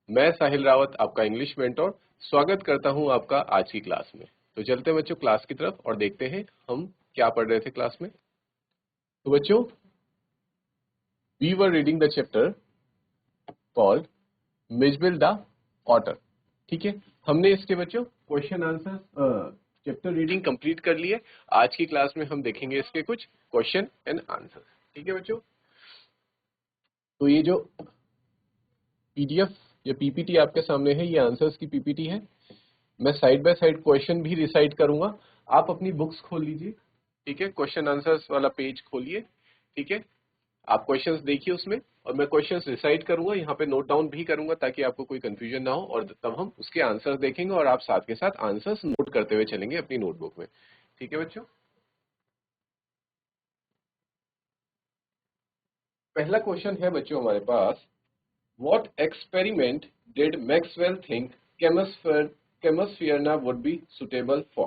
मैं साहिल रावत, आपका English mentor, स्वागत करता हूं आपका आज की क्लास में। तो चलते हैं बच्चों क्लास की तरफ और देखते हैं हम क्या पढ़ रहे थे क्लास में। तो बच्चों, we were reading the chapter called Mijbil the otter. ठीक है, हमने इसके बच्चों question answer chapter reading complete कर लिए। आज की क्लास में हम देखेंगे इसके कुछ क्वेश्चन एंड आंसर। ठीक है बच्चों, तो ये जो पीडीएफ या पीपीटी आपके सामने है, ये आंसर्स की पीपीटी है। मैं साइड बाय साइड क्वेश्चन भी रिसाइट करूंगा। आप अपनी बुक्स खोल लीजिए। ठीक है, क्वेश्चन आंसर्स वाला पेज खोलिए। ठीक है, आप क्वेश्चंस देखिए उसमें, और मैं क्वेश्चंस रिसाइट करूंगा, यहाँ पे नोट डाउन भी करूंगा ताकि आपको कोई कंफ्यूजन ना हो, और तब हम उसके आंसर्स देखेंगे और आप साथ के साथ आंसर्स नोट करते हुए चलेंगे अपनी नोटबुक में। ठीक है बच्चों, पहला क्वेश्चन है बच्चों हमारे पास, what experiment did Maxwell think chemosphera would be suitable for?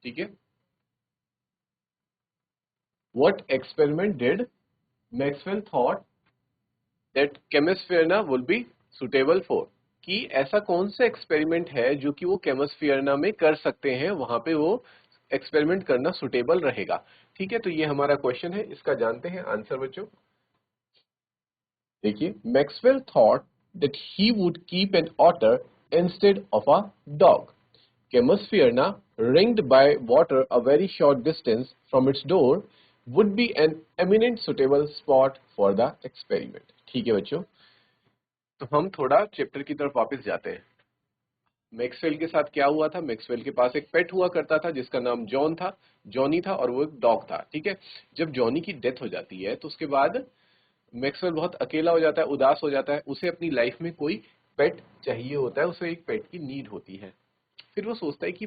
ठीक है, what experiment did Maxwell thought that chemosphera would be suitable for? कि ऐसा कौन सा एक्सपेरिमेंट है जो कि वो केमोस्फियरना में कर सकते हैं, वहां पे वो एक्सपेरिमेंट करना सुटेबल रहेगा। ठीक है, तो ये हमारा क्वेश्चन है, इसका जानते हैं आंसर बच्चों। देखिए, Maxwell thought that he would keep an otter instead of a dog. Chemosphere ringed by water a very short distance from its door would be an eminent suitable spot for the experiment। ठीक है बच्चों, तो हम थोड़ा chapter की तरफ वापस जाते हैं। मैक्सवेल के साथ क्या हुआ था? मैक्सवेल के पास एक पेट हुआ करता था जिसका नाम जॉन था, जॉनी था, और वो एक डॉग था। ठीक है, जब जॉनी की डेथ हो जाती है तो उसके बाद मैक्सवेल बहुत अकेला हो जाता है, उदास हो जाता है। उसे अपनी लाइफ में कोई पेट चाहिए होता है, उसे एक पेट की नीड होती है। फिर वो सोचता है कि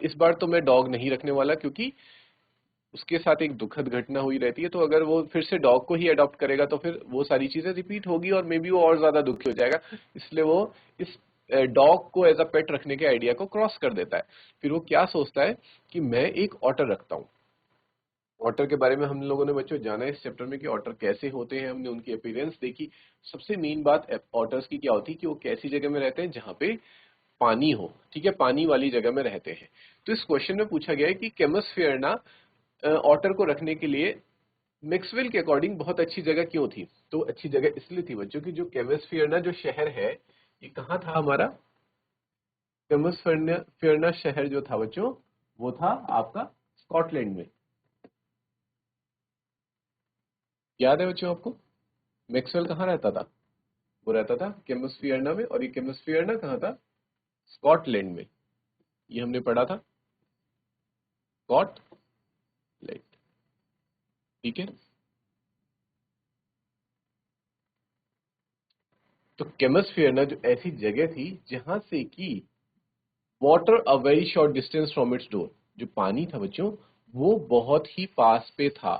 इस बार तो मैं डॉग नहीं रखने वाला, क्योंकि उसके साथ एक दुखद घटना हुई रहती है। तो अगर वो फिर से डॉग को ही अडॉप्ट करेगा तो फिर वो सारी चीजें रिपीट होगी और मे बी वो और ज्यादा दुखी हो जाएगा। इसलिए वो इस डॉग को एज अ पेट रखने के आइडिया को क्रॉस कर देता है। फिर वो क्या सोचता है कि मैं एक ऑटर रखता हूँ। ऑटर के बारे में हम लोगों ने बच्चों जाना इस चैप्टर में कि ऑटर कैसे होते हैं, हमने उनकी अपीयरेंस देखी। सबसे मेन बात ऑटर्स की क्या होती है कि वो कैसी जगह में रहते हैं जहाँ पे पानी हो। ठीक है, पानी वाली जगह में रहते हैं। तो इस क्वेश्चन में पूछा गया है कि केमोस्फेयर ऑटर को रखने के लिए मैक्सवेल के अकॉर्डिंग बहुत अच्छी जगह क्यों थी? तो अच्छी जगह इसलिए थी बच्चों कि जो केमोस्फेयर जो शहर है, ये कहाँ था हमारा? केमोस्फेयर शहर जो था बच्चों, वो था आपका स्कॉटलैंड में। याद है बच्चों आपको मैक्सवेल कहाँ रहता था? वो रहता था केमोस्फियरना में, और ये केमोस्फियरना कहाँ था? स्कॉटलैंड में। ये हमने पढ़ा था, स्कॉटलैंड। ठीक है, तो केमोस्फियर जो ऐसी जगह थी जहां से कि water a very short distance from its door, जो पानी था बच्चों वो बहुत ही पास पे था।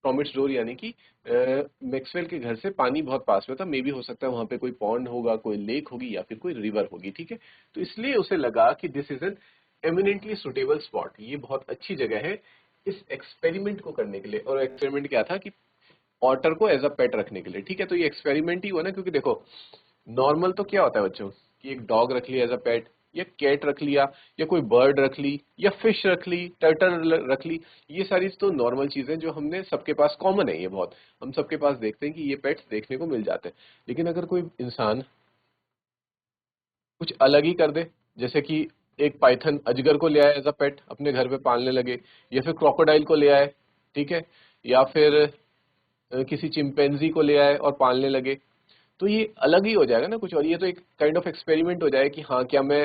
फ्रॉम इट्स डोर यानी कि मैक्सवेल के घर से पानी बहुत पास में था। मे बी हो सकता है वहां पे कोई पॉन्ड होगा, कोई लेक होगी, या फिर कोई रिवर होगी। ठीक है, तो इसलिए उसे लगा कि this is an eminently suitable spot, ये बहुत अच्छी जगह है इस एक्सपेरिमेंट को करने के लिए। और एक्सपेरिमेंट क्या था कि ऑटर को एज अ पेट रखने के लिए। ठीक है, तो ये एक्सपेरिमेंट ही हुआ ना, क्योंकि देखो नॉर्मल तो क्या होता है बच्चों कि एक डॉग रख लिया एज अ पेट, या कैट रख लिया, या कोई बर्ड रख ली, या फिश रख ली, टर्टल रख ली। ये सारी तो नॉर्मल चीजें जो हमने सबके पास कॉमन है, ये बहुत हम सबके पास देखते हैं कि ये पेट्स देखने को मिल जाते हैं। लेकिन अगर कोई इंसान कुछ अलग ही कर दे, जैसे कि एक पाइथन अजगर को ले आए एज अ पेट अपने घर पे पालने लगे, या फिर क्रोकोडाइल को ले आए, ठीक है, या फिर किसी चिंपैंजी को ले आए और पालने लगे, तो ये अलग ही हो जाएगा ना कुछ। और ये तो एक काइंड ऑफ एक्सपेरिमेंट हो जाएगा कि हाँ क्या मैं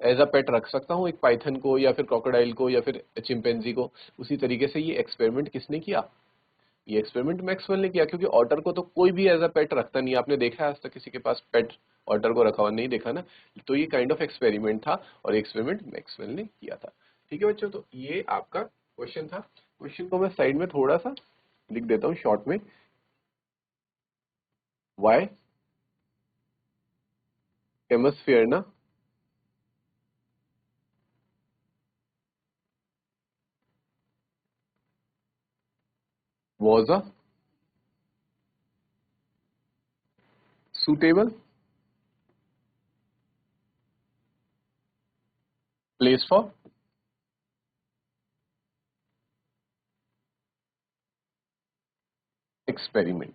एज अ पेट रख सकता हूँ एक पाइथन को, या फिर क्रोकोडाइल को, या फिर चिंपैंजी को। उसी तरीके से ये एक्सपेरिमेंट किसने किया? ये एक्सपेरिमेंट मैक्सवेल ने किया, क्योंकि ऑटर को तो कोई भी एज अ पेट रखता नहीं। आपने देखा है आज तक किसी के पास पेट ऑटर को रखा हुआ? नहीं देखा ना। तो ये काइंड ऑफ एक्सपेरिमेंट था, और एक्सपेरिमेंट मैक्सवेल ने किया था। ठीक है बच्चों, तो ये आपका क्वेश्चन था। क्वेश्चन को मैं साइड में थोड़ा सा लिख देता हूँ शॉर्ट में। Why hemisphere was a suitable place for experiment.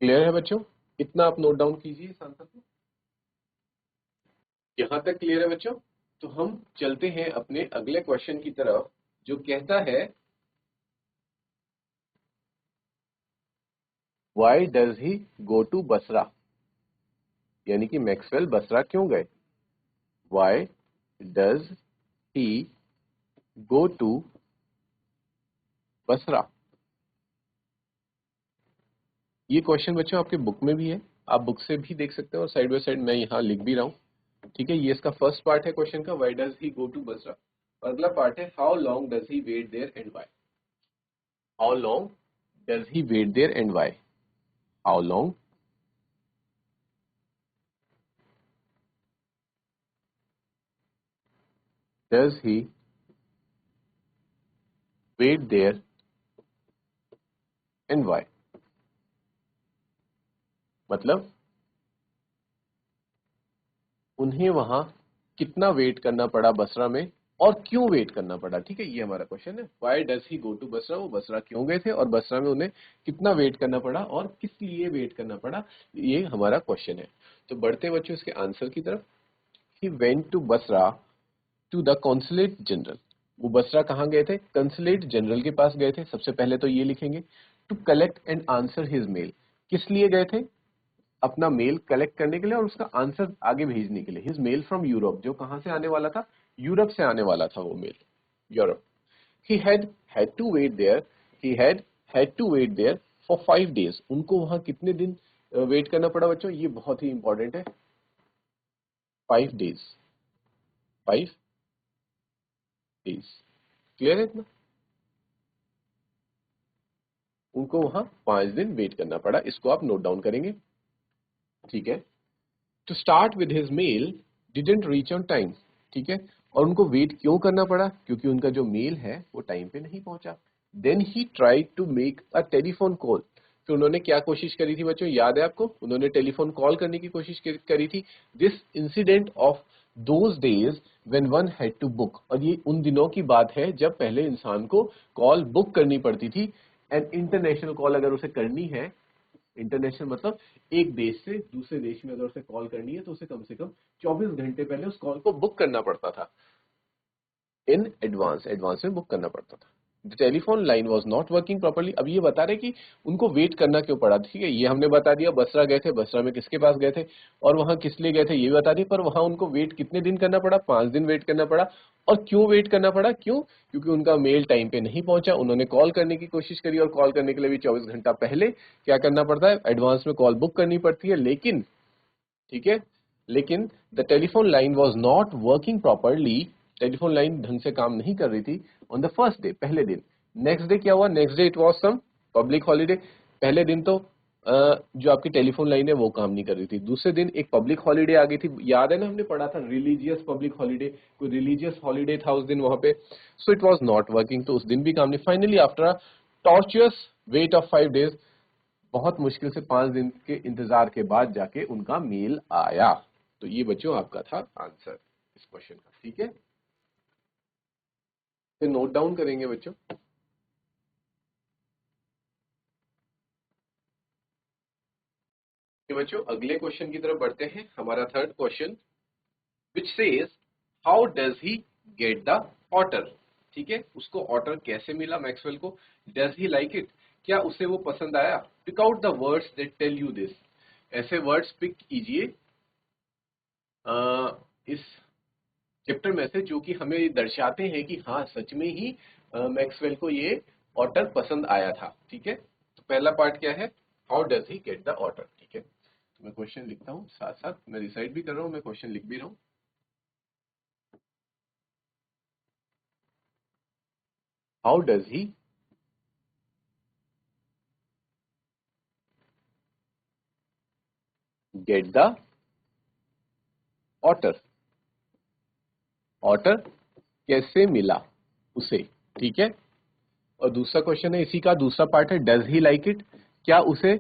Clear है बच्चों? इतना आप नोट डाउन कीजिए इस आंसर को। यहां तक क्लियर है बच्चों? तो हम चलते हैं अपने अगले क्वेश्चन की तरफ, जो कहता है Why does he go to Basra? यानी कि मैक्सवेल बसरा क्यों गए? Why does he go to Basra? ये क्वेश्चन बच्चों आपके बुक में भी है, आप बुक से भी देख सकते हैं और साइड बाय साइड मैं यहाँ लिख भी रहा हूँ। ठीक है, ये इसका फर्स्ट पार्ट है क्वेश्चन का, Why does he go to Basra. और अगला पार्ट है How long does he wait there and why? How long does he wait there and why? How long does he wait there and why? मतलब उन्हें वहां कितना wait करना पड़ा बसरा में और क्यों वेट करना पड़ा। ठीक है, ये हमारा क्वेश्चन है। Why does he go to Basra, वो बसरा क्यों गए थे और बसरा में उन्हें कितना वेट करना पड़ा और किस लिए वेट करना पड़ा, ये हमारा क्वेश्चन है। तो बढ़ते बच्चों इसके आंसर की तरफ। He went to Basra to the consulate general. वो बसरा कहाँ गए थे? कंसुलेट जनरल के पास गए थे। सबसे पहले तो ये लिखेंगे, to collect and answer his mail. किस लिए गए थे? अपना मेल कलेक्ट करने के लिए और उसका आंसर आगे भेजने के लिए। हिज मेल फ्रॉम यूरोप, जो कहां से आने वाला था? यूरोप से आने वाला था वो mail, Europe. He had to wait there, he had to wait there for 5 days। उनको वहां कितने दिन वेट करना पड़ा बच्चों? ये बहुत ही इंपॉर्टेंट है, 5 days, 5 days। क्लियर है इतना? उनको वहां 5 दिन वेट करना पड़ा, इसको आप नोट डाउन करेंगे। ठीक है, to start with his mail didn't reach on time. ठीक है, और उनको वेट क्यों करना पड़ा? क्योंकि उनका जो मेल है वो टाइम पे नहीं पहुंचा। Then he tried to make a telephone call. फिर उन्होंने क्या कोशिश करी थी बच्चों, याद है आपको? उन्होंने टेलीफोन कॉल करने की कोशिश करी थी। This incident of those days when one had to book. और ये उन दिनों की बात है जब पहले इंसान को कॉल बुक करनी पड़ती थी। एंड इंटरनेशनल कॉल अगर उसे करनी है, इंटरनेशनल मतलब एक देश से दूसरे देश में अगर उसे कॉल करनी है तो उसे कम से कम 24 घंटे पहले उस कॉल को बुक करना पड़ता था। इन एडवांस, एडवांस में बुक करना पड़ता था। The telephone line was not working properly. अब ये बता रहे कि उनको वेट करना क्यों पड़ा। ठीक है, ये हमने बता दिया, बसरा गए थे, बसरा में किसके पास गए थे और वहां किस लिए गए थे ये बता दिया। पर वहां उनको वेट कितने दिन करना पड़ा? 5 दिन वेट करना पड़ा। और क्यों वेट करना पड़ा? क्यों? क्योंकि उनका मेल टाइम पे नहीं पहुंचा। उन्होंने कॉल करने की कोशिश करी और कॉल करने के लिए भी 24 घंटा पहले क्या करना पड़ता है? एडवांस में कॉल बुक करनी पड़ती है। लेकिन ठीक है, लेकिन the telephone line was not working properly. Telephone line ढंग से काम नहीं कर रही थी ऑन द फर्स्ट डे, पहले दिन। नेक्स्ट डे क्या हुआ? Next day it was some public holiday. पहले दिन तो जो आपकी टेलीफोन लाइन है वो काम नहीं कर रही थी। दूसरे दिन एक पब्लिक हॉलीडे आ गई थी, याद है ना, हमने पढ़ा था रिलीजियस पब्लिक हॉलीडे, कोई रिलीजियस हॉलीडे था उस दिन वहां पे। So it was not working, तो उस दिन भी काम नहीं। Finally after torturers weight of 5 days, बहुत मुश्किल से 5 दिन के इंतजार के बाद जाके उनका मेल आया। तो ये बच्चों आपका था आंसर इस क्वेश्चन का। ठीक है, फिर नोट डाउन करेंगे बच्चों। ये बच्चों अगले क्वेश्चन की तरफ बढ़ते हैं। हमारा third question which says how does he get the otter. ठीक है, उसको ऑटर कैसे मिला मैक्सवेल को? डज ही लाइक इट, क्या उसे वो पसंद आया? Pick out the words that tell you this. ऐसे वर्ड्स पिक कीजिए इस चैप्टर में से जो कि हमें दर्शाते हैं कि हाँ सच में ही मैक्सवेल को ये ऑटर पसंद आया था। ठीक है, तो पहला पार्ट क्या है? How does he get the otter. ठीक है, तो मैं क्वेश्चन लिखता हूँ, साथ साथ मैं रिसाइड भी कर रहा हूँ, मैं क्वेश्चन लिख भी रहा हूँ। How does he get the otter, otter कैसे मिला उसे। ठीक है, और दूसरा क्वेश्चन है इसी का दूसरा पार्ट है डज ही लाइक इट, क्या उसे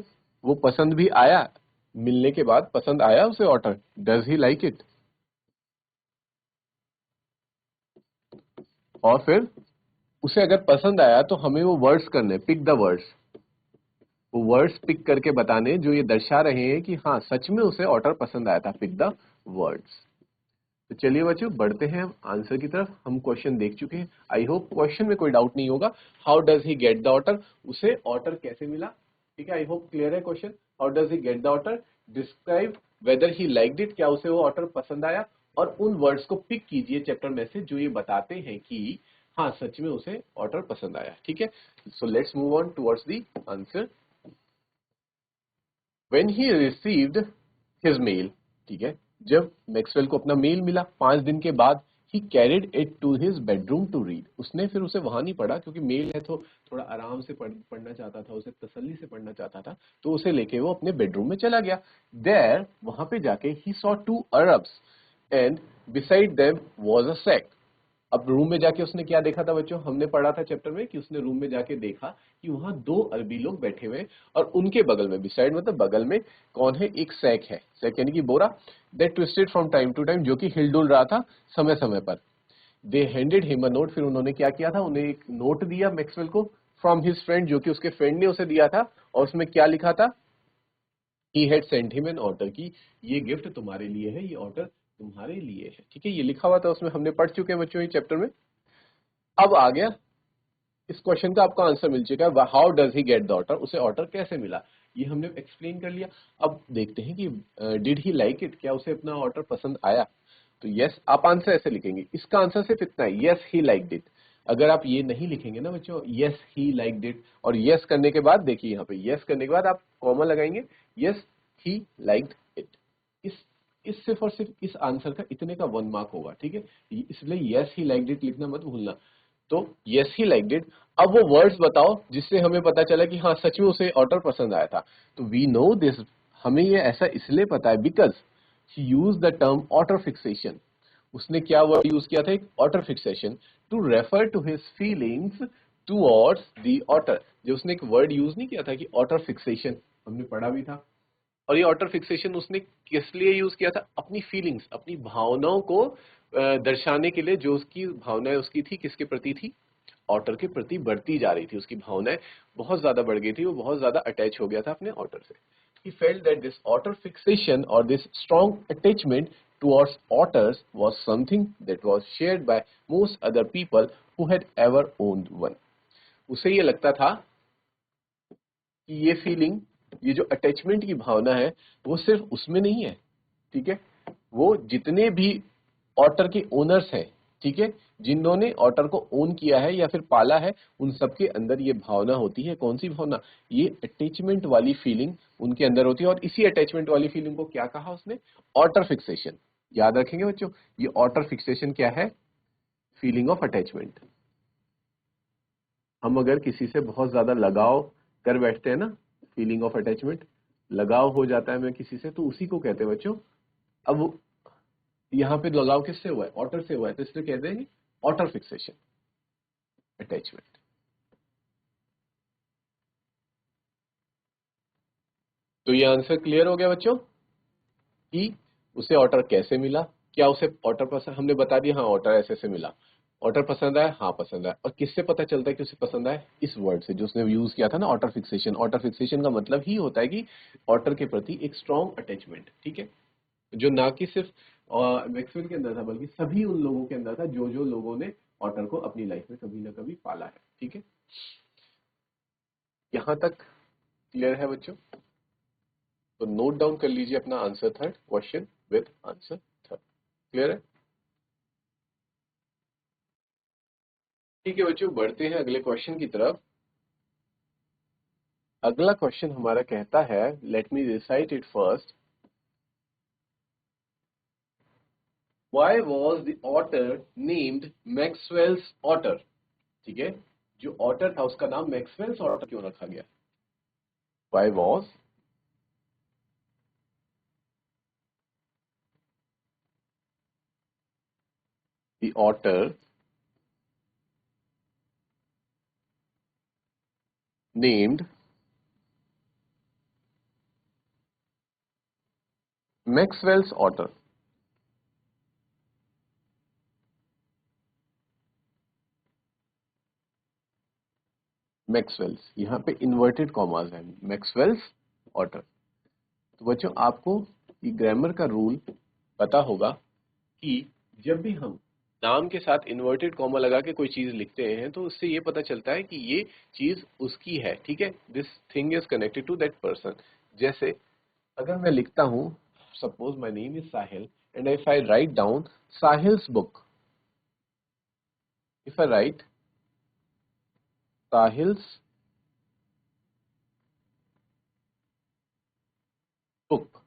वो पसंद भी आया? मिलने के बाद पसंद आया उसे otter? Does he like it? और फिर उसे अगर पसंद आया तो हमें वो वर्ड्स करने, पिक द वर्ड्स, वो वर्ड्स पिक करके बताने जो ये दर्शा रहे हैं कि हाँ सच में उसे ऑटर पसंद आया था। Pick the words. तो चलिए बच्चों बढ़ते हैं हम आंसर की तरफ। हम क्वेश्चन देख चुके हैं, आई होप क्वेश्चन में कोई डाउट नहीं होगा। How does he get the otter, उसे ऑटर कैसे मिला? ठीक है, आई होप क्लियर है question. How does he get the otter, describe whether he liked it, क्या उसे वो ऑटर पसंद आया? और उन वर्ड्स को पिक कीजिए चैप्टर में से जो ये बताते हैं कि हाँ सच में उसे ऑटर पसंद आया। ठीक है, so let's move on towards the answer. When he received his mail, ठीक है, जब मैक्सवेल को अपना मेल मिला 5 दिन के बाद, he carried it to his bedroom to read, उसने फिर उसे वहां नहीं पढ़ा क्योंकि मेल है तो थोड़ा आराम से पढ़ना चाहता था, उसे तसल्ली से पढ़ना चाहता था, तो उसे लेके वो अपने बेडरूम में चला गया। There, वहां पे जाके he saw 2 Arabs and beside them was a sack। अब रूम में जाके उसने क्या देखा था बच्चों? हमने पढ़ा था चैप्टर में कि उसने रूम में जाके देखा कि वहां 2 अरबी लोग बैठे हुए हैं और उनके बगल में, बिसाइड मतलब बगल में, कौन है? एक सैक है, सैक यानी कि बोरा, that twisted from time to time, जो कि हिलडुल रहा था समय समय पर। They handed him a note, फिर उन्होंने क्या किया था? उन्हें एक नोट दिया मैक्सवेल को, फ्रॉम हिज फ्रेंड, जो कि उसके फ्रेंड ने उसे दिया था, और उसमें क्या लिखा था? He had sent him an order, की ये गिफ्ट तुम्हारे लिए है, ये ऑर्डर तुम्हारे लिए है। ठीक है, ये लिखा हुआ था उसमें, हमने पढ़ चुके हैं बच्चों ये चैप्टर में। अब आ गया, इस क्वेश्चन का आपको आंसर मिल चुका है, how does he get the order, उसे ऑर्डर कैसे मिला, ये हमने एक्सप्लेन कर लिया। अब देखते हैं कि डिड ही लाइक इट, क्या उसे अपना ऑर्डर पसंद आया? तो यस, आप आंसर ऐसे लिखेंगे, इसका आंसर सिर्फ इतना है, यस ही लाइक्ड इट। अगर आप ये नहीं लिखेंगे ना बच्चों, यस ही लाइक्ड इट, और यस करने के बाद देखिए यहाँ पे, यस करने के बाद आप कॉमा लगाएंगे, यस ही लाइक्ड इट। इस सिर्फ और सिर्फ इस आंसर का इतने का 1 मार्क होगा। ठीक है, इसलिए यस ही लाइक्ड इट लिखना मत भूलना। तो यस ही लाइक्ड इट। अब वो वर्ड्स बताओ जिससे हमें पता चला कि हाँ सच में उसे ऑटर पसंद आया था। तो वी नो दिस, हमें ये ऐसा इसलिए पता है because he use the term otter fixation. उसने क्या वर्ड यूज किया था? एक otter fixation, to refer to his feelings towards the otter. जो उसने एक वर्ड यूज नहीं किया था कि ऑटर फिक्सेशन, हमने पढ़ा भी था। और ये ऑटर फिक्सेशन उसने किस लिए यूज किया था? अपनी फीलिंग्स, अपनी भावनाओं को दर्शाने के लिए। जो उसकी भावनाएं उसकी थी, किसके प्रति थी? ऑटर के प्रति बढ़ती जा रही थी, उसकी भावनाएं बहुत ज्यादा बढ़ गई थी, वो बहुत ज्यादा अटैच हो गया था अपने ऑटर से। He felt that this otter fixation or this strong attachment towards otters was something that was shared by most other people who had ever owned one। उसे ये लगता था कि ये फीलिंग, ये जो अटैचमेंट की भावना है, वो सिर्फ उसमें नहीं है। ठीक है, वो जितने भी ऑटर के ओनर्स हैं, ठीक है, जिन्होंने ऑटर को ओन किया है या फिर पाला है, उन सबके अंदर ये भावना होती है। कौन सी भावना? ये अटैचमेंट वाली फीलिंग उनके अंदर होती है। और इसी अटैचमेंट वाली फीलिंग को क्या कहा उसने? Otter fixation. याद रखेंगे बच्चों, ये ऑटर फिक्सेशन क्या है? Feeling of attachment. हम अगर किसी से बहुत ज्यादा लगाव कर बैठते हैं ना, फीलिंग ऑफ अटैचमेंट, लगाव हो जाता है हमें किसी से, तो उसी को कहते हैं बच्चों। अब यहाँ पे लगाव किससे हुआ है? ऑटर से हुआ है, तो इसलिए कहते हैं ऑटर फिक्सेशन, अटैचमेंट। तो ये आंसर क्लियर हो गया बच्चों कि उसे ऑटर कैसे मिला। क्या उसे ऑटर पसंद, हमने बता दिया हाँ ऑटर ऐसे से मिला। ऑटर पसंद आया, हाँ पसंद आया। और किससे पता चलता है कि उसे पसंद आया? इस वर्ड से जो उसने यूज किया था ना, ऑटर फिक्सेशन। ऑटर फिक्सेशन का मतलब ही होता है कि ऑटर के प्रति एक स्ट्रॉन्ग अटैचमेंट। ठीक है, जो ना कि सिर्फ मैक्सवेल के अंदर था, बल्कि सभी उन लोगों के अंदर था जो जो लोगों ने ऑटर को अपनी लाइफ में कभी ना कभी पाला है। ठीक है, यहां तक क्लियर है बच्चों? तो नोट डाउन कर लीजिए अपना answer third question with answer third. Clear है? ठीक है बच्चों, बढ़ते हैं अगले क्वेश्चन की तरफ। अगला क्वेश्चन हमारा कहता है, let me recite it first. Why was the otter named Maxwell's otter? ठीक है, जो ऑटर था उसका नाम मैक्सवेल्स ऑटर क्यों रखा गया? Why was the otter named Maxwell's otter. Maxwell's, यहाँ पे इन्वर्टेड कॉमास है, मैक्सवेल्स ऑर्डर। तो बच्चों आपको ये ग्रामर का रूल पता होगा कि जब भी हम नाम के साथ इन्वर्टेड कॉमा लगा के कोई चीज लिखते हैं तो उससे ये पता चलता है कि ये चीज उसकी है, ठीक है, this thing is connected to that person. जैसे अगर मैं लिखता हूं suppose my name is Sahil and if I write down Sahil's book, if I write Sahil's book,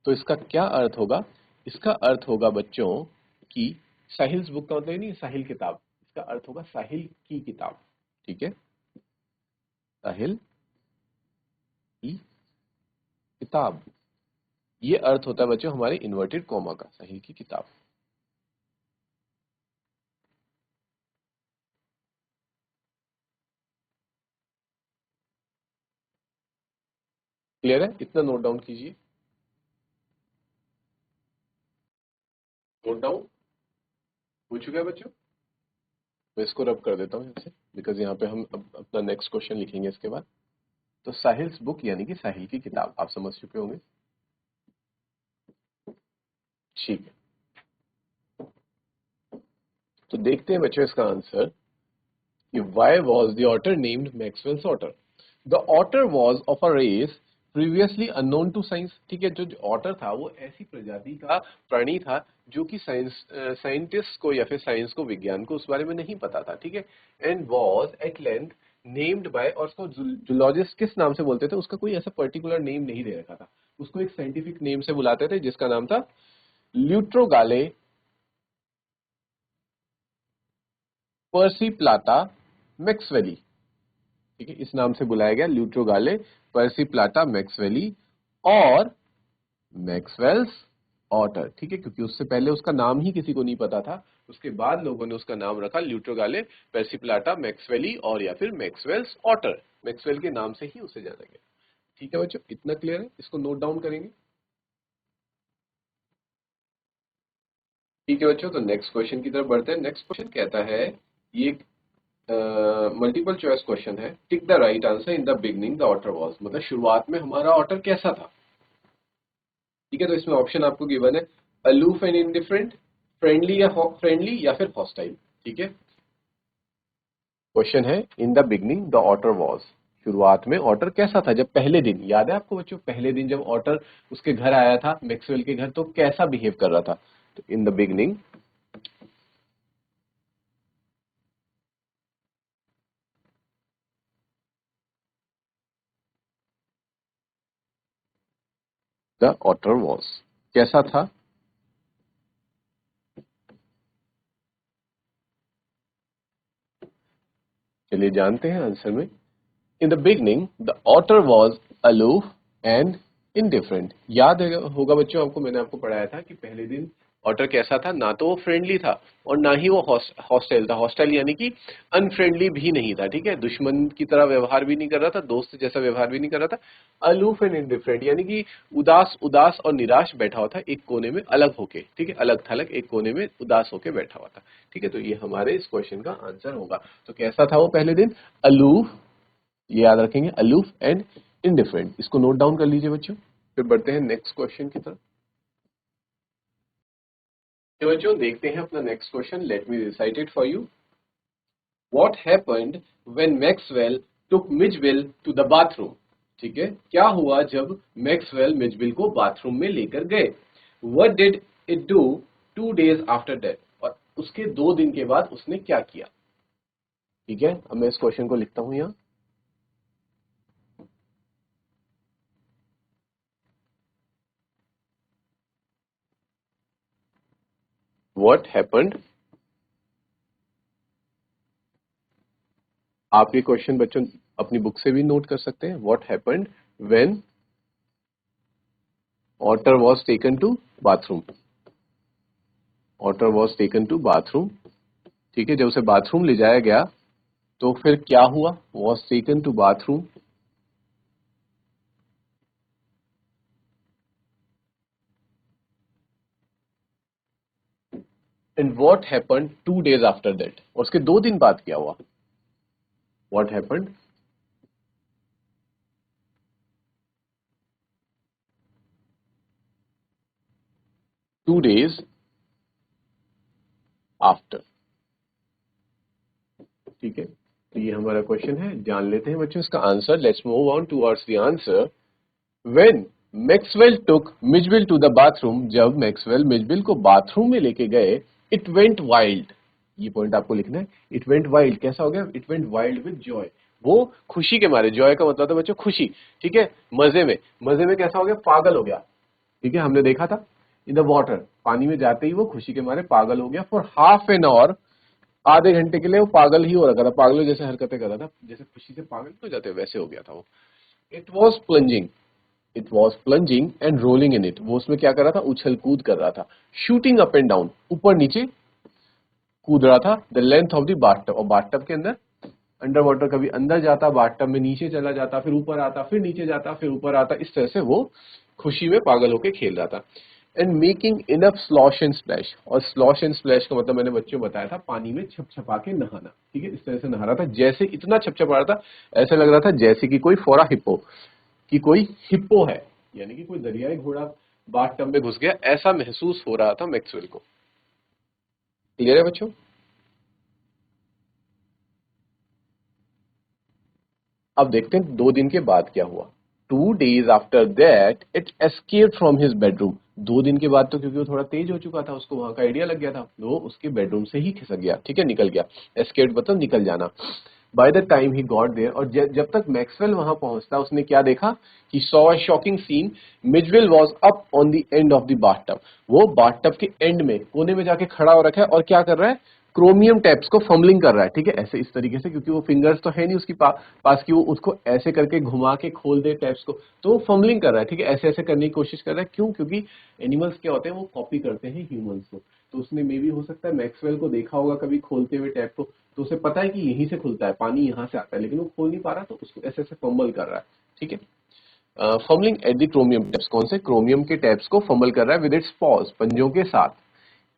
तो इसका क्या अर्थ होगा? इसका अर्थ होगा बच्चों कि साहिल्स बुक का मतलब नहीं साहिल किताब, इसका अर्थ होगा साहिल की किताब, ठीक है, साहिल की किताब। ये अर्थ होता है बच्चों हमारे इन्वर्टेड कॉमा का, साहिल की किताब। क्लियर है? इतना नोट डाउन कीजिए। नोट डाउन हो चुका है बच्चों? मैं इसको रब कर देता हूँ यहाँ से, बिकॉज यहाँ पे हम अब अपना नेक्स्ट क्वेश्चन लिखेंगे इसके बाद। तो साहिल्स बुक यानी कि साहिल की किताब, आप समझ चुके होंगे, ठीक है। तो देखते हैं बच्चों इसका आंसर कि why was the otter named Maxwell's otter? The otter was of a race previously unknown to science। ठीक है, जो ऑटर था वो ऐसी प्रजाति का प्राणी था जो कि साइंटिस्ट को या फिर साइंस को, विज्ञान को उस बारे में नहीं पता था, ठीक है। And was at length named by, और उसको जूलॉजिस्ट किस नाम से बोलते थे, उसका कोई ऐसा पर्टिकुलर नेम नहीं दे रखा था, उसको एक साइंटिफिक नेम से बुलाते थे जिसका नाम था ल्यूट्रोगाले पर्सिप्लाटा मैक्सवेली। ठीक है, इस नाम से बुलाया गया, ल्यूट्रोगाले पर्सिप्लाटा मैक्सवेली और मैक्सवेल्स ऑटर, ठीक है, क्योंकि उससे पहले उसका नाम ही किसी को नहीं पता था, उसके बाद लोगों ने उसका नाम रखा ल्यूट्रोगाले पर्सिप्लाटा मैक्सवेली और या फिर मैक्सवेल्स ऑटर, मैक्सवेल के नाम से ही उसे जाना गया। ठीक है बच्चों, इतना क्लियर है? इसको नोट डाउन करेंगे। ठीक है बच्चों, तो नेक्स्ट क्वेश्चन की तरफ बढ़ते हैं। नेक्स्ट क्वेश्चन कहता है, ये मल्टीपल चॉइस क्वेश्चन है, tick the right answer in the beginning the otter was, मतलब शुरुआत में हमारा ऑटर कैसा था। ठीक है, तो इसमें ऑप्शन आपको गिवन है, अलूफ एंड इनडिफरेंट, फ्रेंडली या फिर हॉस्टाइल। ठीक है, क्वेश्चन है in the beginning the otter was, शुरुआत में ऑटर कैसा था, जब पहले दिन, याद है आपको बच्चों पहले दिन जब ऑटर उसके घर आया था, मैक्सवेल के घर, तो कैसा बिहेव कर रहा था। तो in the beginning the otter was, कैसा था। चलिए जानते हैं आंसर में। In the beginning, the otter was aloof and indifferent। याद होगा बच्चों आपको, मैंने आपको पढ़ाया था कि पहले दिन ऑटर कैसा था, ना तो वो फ्रेंडली था और ना ही वो हॉस्टाइल था। हॉस्टाइल यानी कि अनफ्रेंडली भी नहीं था, ठीक है, दुश्मन की तरह व्यवहार भी नहीं कर रहा था, दोस्त जैसा व्यवहार भी नहीं कर रहा था। अलूफ एंड इंडिफरेंट यानी कि उदास उदास और निराश बैठा हुआ था एक कोने में अलग होके, ठीक है, अलग थलग एक कोने में उदास होके बैठा हुआ था। ठीक है, तो ये हमारे इस क्वेश्चन का आंसर होगा। तो कैसा था वो पहले दिन? अलूफ, ये याद रखेंगे, अलूफ एंड इनडिफरेंट, इसको नोट डाउन कर लीजिए बच्चों। फिर बढ़ते हैं नेक्स्ट क्वेश्चन की तरफ। तो बच्चों देखते हैं अपना next question, let me recite it for you. What happened when Maxwell took Mijbil to the bathroom. ठीक है, क्या हुआ जब मैक्सवेल मिचबिल को बाथरूम में लेकर गए। What did it do 2 days after that, और उसके 2 दिन के बाद उसने क्या किया। ठीक है, अब मैं इस क्वेश्चन को लिखता हूं यहां। व्हाट हैपेंड, आप ये क्वेश्चन बच्चों अपनी बुक से भी नोट कर सकते हैं। What happened when otter was taken to bathroom, otter was taken to bathroom. ठीक है, जब उसे बाथरूम ले जाया गया तो फिर क्या हुआ, was taken to bathroom. And what happened 2 days after that, और उसके 2 दिन बाद क्या हुआ? What happened 2 days after. ठीक है, तो ये हमारा क्वेश्चन है, जान लेते हैं बच्चों इसका answer. Let's move on towards the answer. When Maxwell took Mijbil to the bathroom, जब मैक्सवेल मिचबिल को बाथरूम में लेके गए, इट वेंट वाइल्ड। ये पॉइंट आपको लिखना है। इट वेंट वाइल्ड कैसा हो गया? It went wild with joy. वो खुशी के मारे, जॉय का मतलब था बच्चों खुशी। ठीक है, मजे में, मजे में कैसा हो गया? पागल हो गया। ठीक है, हमने देखा था इन द वाटर, पानी में जाते ही वो खुशी के मारे पागल हो गया। फॉर हाफ एन आवर, आधे घंटे के लिए वो पागल ही हो रखा था, पागलों जैसे हरकतें कर रहा था, जैसे खुशी से पागल हो जाते वैसे हो गया था वो। It was plunging, it was plunging and rolling in it, वो उसमें क्या कर रहा था? उछल कूद कर रहा था। शूटिंग अप एंड डाउन, ऊपर नीचे कूद रहा था। The length of the bathtub, और बाथटब के अंदर, अंडर वाटर कभी अंदर जाता, बाथटब में नीचे चला जाता, फिर ऊपर आता, फिर नीचे जाता, फिर ऊपर आता, इस तरह से वो खुशी में पागल होकर खेल रहा था। And making enough slosh and splash, और स्लॉश एंड स्प्लैश का मतलब मैंने बच्चों को बताया था, पानी में छपछपा के नहाना। ठीक है, इस तरह से नहा रहा था, जैसे इतना छपछपा रहा था, ऐसा लग रहा था जैसे कि कोई फोरा हिप्पो, कि कोई हिप्पो है, यानी कि कोई दरियाई घोड़ा बाथटब में घुस गया, ऐसा महसूस हो रहा था मैक्सवेल को। क्लियर है बच्चों? अब देखते हैं 2 दिन के बाद क्या हुआ। 2 days after that it escaped from his bedroom. 2 दिन के बाद तो क्योंकि वो थोड़ा तेज हो चुका था, उसको वहां का आइडिया लग गया था, वो उसके बेडरूम से ही खिसक गया। ठीक है, निकल गया। एस्केप्ड मतलब निकल जाना। By the time he got there, और जब तक मैक्सवेल वहां पहुंचता, उसने क्या देखा? कि saw a shocking scene, Mijbil was up on the end of the bathtub. वो बाथटब के एंड में, कोने में जाके खड़ा हो रखा है, और क्या कर रहा है? क्रोमियम टैप्स को फंबलिंग कर रहा है। ठीक है, ऐसे इस तरीके से, क्योंकि वो फिंगर्स तो है नहीं उसकी पास की वो उसको ऐसे करके घुमा के खोल दे टैप्स को, तो वो फंबलिंग कर रहा है। ठीक है, ऐसे ऐसे करने की कोशिश कर रहा है। क्यों? क्योंकि एनिमल्स क्या होते हैं, वो कॉपी करते हैं ह्यूमंस को। तो उसने मे भी हो सकता है मैक्सवेल को देखा होगा कभी खोलते हुए टैप को, तो उसे पता है कि यहीं से खुलता है, पानी यहाँ से आता है, लेकिन वो खोल नहीं पा रहा, तो उसको ऐसे ऐसे फंबल कर रहा है। ठीक है, fumbling at the chromium taps, कौन से? क्रोमियम के टैप्स को फंबल कर रहा है विद इट्स पॉज, पंजों के साथ।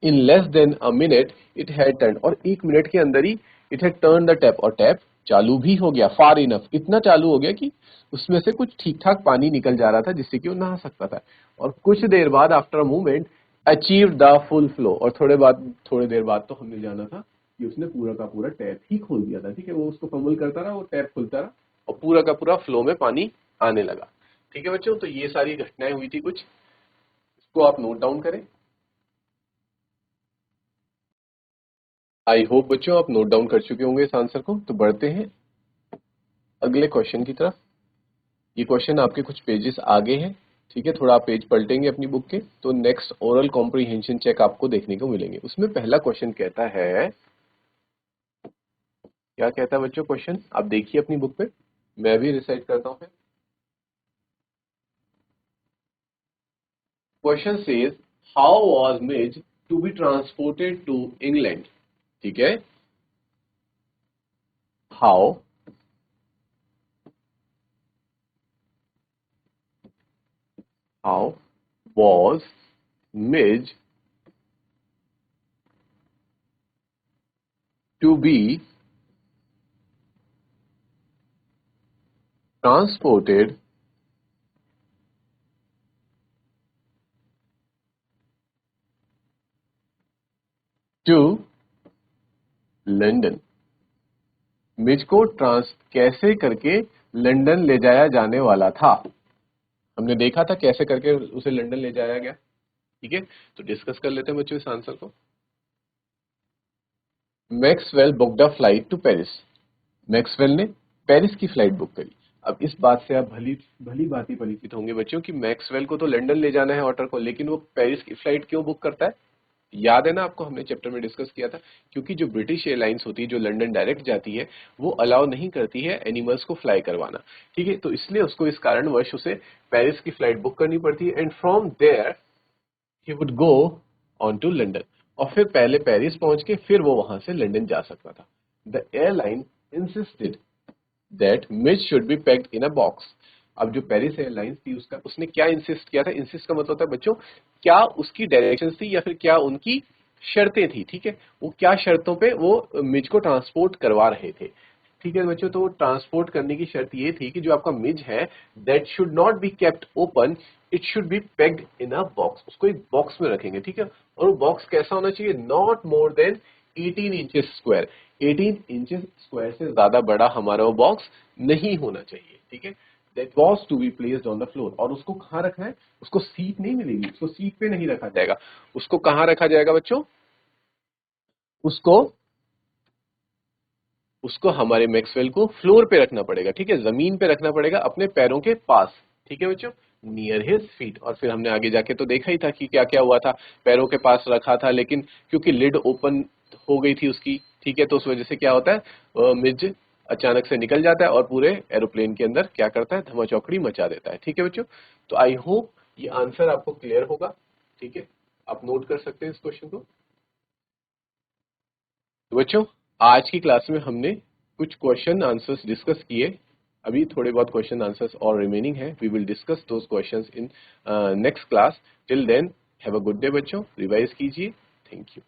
In less than a minute it had turn, और 1 मिनट के अंदर ही it had turn the tap, और टैप चालू भी हो गया। फार इनफ, इतना चालू हो गया कि उसमें से कुछ ठीक ठाक पानी निकल जा रहा था, जिससे कि वो नहा सकता था। और कुछ देर बाद, after a movement, achieve the full flow, और थोड़ी देर बाद तो हमने जाना था कि उसने पूरा का पूरा टैप ही खोल दिया था। ठीक है, वो उसको फंबल करता रहा, वो टैप खुलता रहा, और पूरा का पूरा फ्लो में पानी आने लगा। ठीक है बच्चों, तो ये सारी घटनाएं हुई थी कुछ, इसको आप नोट डाउन करें। आई होप बच्चों आप नोट डाउन कर चुके होंगे इस आंसर को। तो बढ़ते हैं अगले क्वेश्चन की तरफ। ये क्वेश्चन आपके कुछ पेजेस आगे है। ठीक है, थोड़ा आप पेज पलटेंगे अपनी बुक के, तो नेक्स्ट ओरल कॉम्प्रिहेंशन चेक आपको देखने को मिलेंगे। उसमें पहला क्वेश्चन कहता है, क्या कहता है बच्चों क्वेश्चन? आप देखिए अपनी बुक पे, मैं भी रिसाइट करता हूँ फिर। Question says, how was Midge to be transported to England? ठीक है, how how was Midge to be transported to London? Midge को ट्रांस कैसे करके लंदन ले जाया जाने वाला था? हमने देखा था कैसे करके उसे लंदन ले जाया गया। ठीक है, तो डिस्कस कर लेते हैं बच्चों इस आंसर को। Maxwell booked a flight to Paris, Maxwell ने पेरिस की फ्लाइट बुक करी। अब इस बात से आप भली भली बात परिचित होंगे बच्चों कि मैक्सवेल को तो लंदन ले जाना है ऑटर को, लेकिन वो पेरिस की फ्लाइट क्यों बुक करता है? याद है ना आपको, हमने चैप्टर में डिस्कस किया था, क्योंकि जो ब्रिटिश एयरलाइंस होती है, जो लंदन डायरेक्ट जाती है, वो अलाउ नहीं करती है एनिमल्स को फ्लाई करवाना। ठीक है, तो इसलिए उसको इस कारणवश उसे पेरिस की फ्लाइट बुक करनी पड़ती है, and from there he would go on to London, और फिर पहले पेरिस पहुंच के फिर वो वहां से लंदन जा सकता था। The airline insisted that Midge should be packed in a box. अब जो पेरिस एयरलाइंस थी, उसका उसने क्या इंसिस्ट किया था? इंसिस्ट का मतलब होता है बच्चों, क्या उसकी डायरेक्शन थी या फिर क्या उनकी शर्तें थी, ठीक है, वो क्या शर्तों पे वो मिज को ट्रांसपोर्ट करवा रहे थे, ठीक है बच्चों। तो ट्रांसपोर्ट करने की शर्त ये थी कि जो आपका मिज है that should not be kept open, it should be pegged in a box, उसको एक बॉक्स में रखेंगे, ठीक है। और वो बॉक्स कैसा होना चाहिए, not more than 18 inches square, 18 inches square से ज्यादा बड़ा हमारा वो बॉक्स नहीं होना चाहिए, ठीक है। That was to be placed on the floor, और उसको कहाँ रखना है, उसको सीट नहीं मिलेगी, उसको सीट पे नहीं रखा जाएगा, उसको कहाँ रखा जाएगा बच्चों, उसको उसको हमारे मैक्सवेल को फ्लोर पे रखना पड़ेगा, ठीक है, जमीन पे रखना पड़ेगा अपने पैरों के पास, ठीक है बच्चों, नियर हिज फीट। और फिर हमने आगे जाके तो देखा ही था कि क्या क्या हुआ था, पैरों के पास रखा था, लेकिन क्योंकि लिड ओपन हो गई थी उसकी, ठीक है, तो उस वजह से क्या होता है, मिज अचानक से निकल जाता है और पूरे एरोप्लेन के अंदर क्या करता है, धमाचौकड़ी मचा देता है, ठीक है बच्चों। तो आई होप ये आंसर आपको क्लियर होगा, ठीक है, आप नोट कर सकते हैं इस क्वेश्चन को। तो बच्चों आज की क्लास में हमने कुछ क्वेश्चन आंसर्स डिस्कस किए, अभी थोड़े बहुत क्वेश्चन आंसर्स और रिमेनिंग है, we will discuss those questions in next class. Till then have a good day बच्चों, रिवाइज कीजिए, थैंक यू।